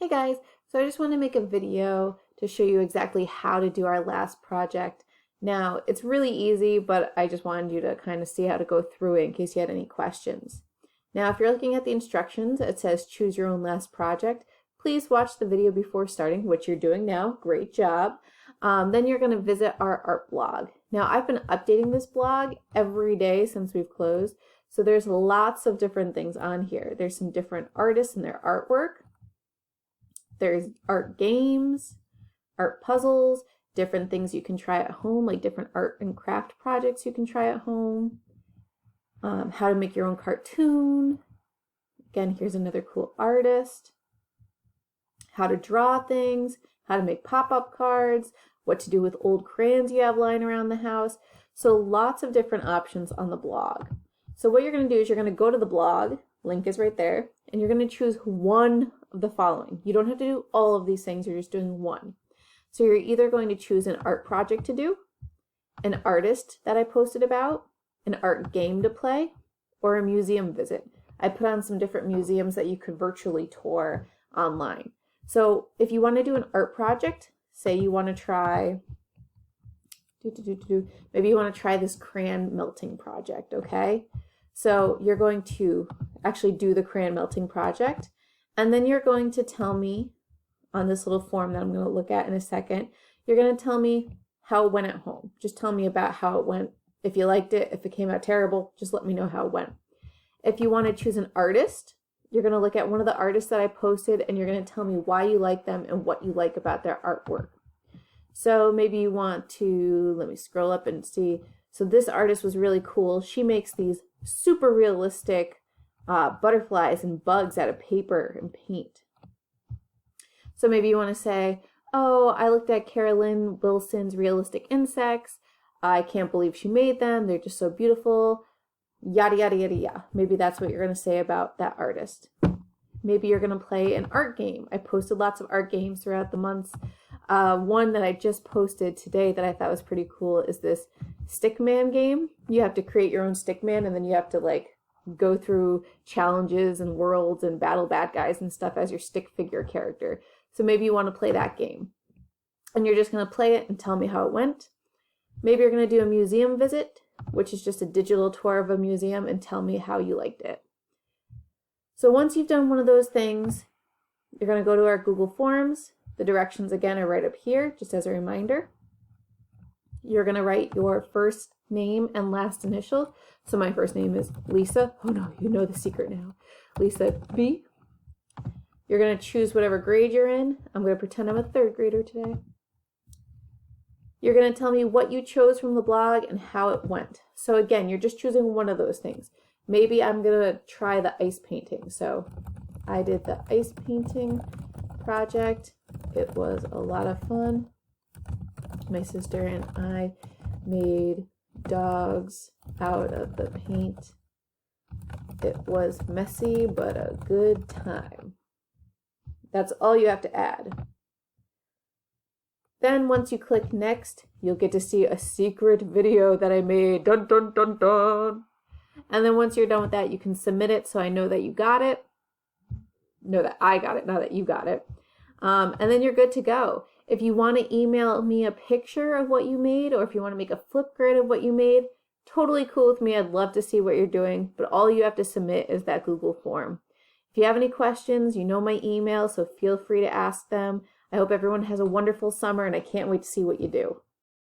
guys, so I just want to make a video to show you exactly how to do our last project. Now, it's really easy, but I just wanted you to kind of see how to go through it in case you had any questions. Now, if you're looking at the instructions, it says choose your own last project. Please watch the video before starting, which you're doing now. Great job. Then you're going to visit our art blog. Now, I've been updating this blog every day since we've closed, so there's lots of different things on here. There's some different artists and their artwork. There's art games, art puzzles, different things you can try at home, like different art and craft projects you can try at home. How to make your own cartoon. Again, here's another cool artist. How to draw things, how to make pop-up cards, what to do with old crayons you have lying around the house. So lots of different options on the blog. So what you're going to do is you're going to go to the blog, link is right there, and you're going to choose one of the following. You don't have to do all of these things, you're just doing one. So you're either going to choose an art project to do, an artist that I posted about, an art game to play, or a museum visit. I put on some different museums that you could virtually tour online. So if you want to do an art project, say you want to try, maybe you want to try this crayon melting project, okay? So you're going to actually do the crayon melting project, and then you're going to tell me on this little form that I'm going to look at in a second, you're going to tell me how it went at home. Just tell me about how it went. If you liked it, if it came out terrible, just let me know how it went. If you want to choose an artist, you're going to look at one of the artists that I posted and you're going to tell me why you like them and what you like about their artwork. So maybe you want to, let me scroll up and see. So this artist was really cool. She makes these super realistic butterflies and bugs out of paper and paint. So maybe you want to say, oh, I looked at Carolyn Wilson's realistic insects. I can't believe she made them. They're just so beautiful. Yada, yada, yada, yada. Maybe that's what you're going to say about that artist. Maybe you're going to play an art game. I posted lots of art games throughout the months. One that I just posted today that I thought was pretty cool is this Stickman game. You have to create your own Stickman and then you have to like go through challenges and worlds and battle bad guys and stuff as your stick figure character. So maybe you want to play that game. And you're just going to play it and tell me how it went. Maybe you're going to do a museum visit, which is just a digital tour of a museum, and tell me how you liked it. So once you've done one of those things, you're going to go to our Google Forms. The directions again are right up here, just as a reminder. You're going to write your first name and last initial. So my first name is Lisa. Oh no, you know the secret now. Lisa B. You're going to choose whatever grade you're in. I'm going to pretend I'm a third grader today. You're going to tell me what you chose from the blog and how it went. So again, you're just choosing one of those things. Maybe I'm going to try the ice painting. So I did the ice painting project. It was a lot of fun. My sister and I made dogs out of the paint. It was messy, but a good time. That's all you have to add. Then once you click next, you'll get to see a secret video that I made. Dun, dun, dun, dun. And then once you're done with that, you can submit it so I know that you got it. Know that I got it, not that you got it. And then you're good to go. If you want to email me a picture of what you made, or if you want to make a flip grid of what you made, totally cool with me. I'd love to see what you're doing, but all you have to submit is that Google form. If you have any questions, you know my email, so feel free to ask them. I hope everyone has a wonderful summer, and I can't wait to see what you do.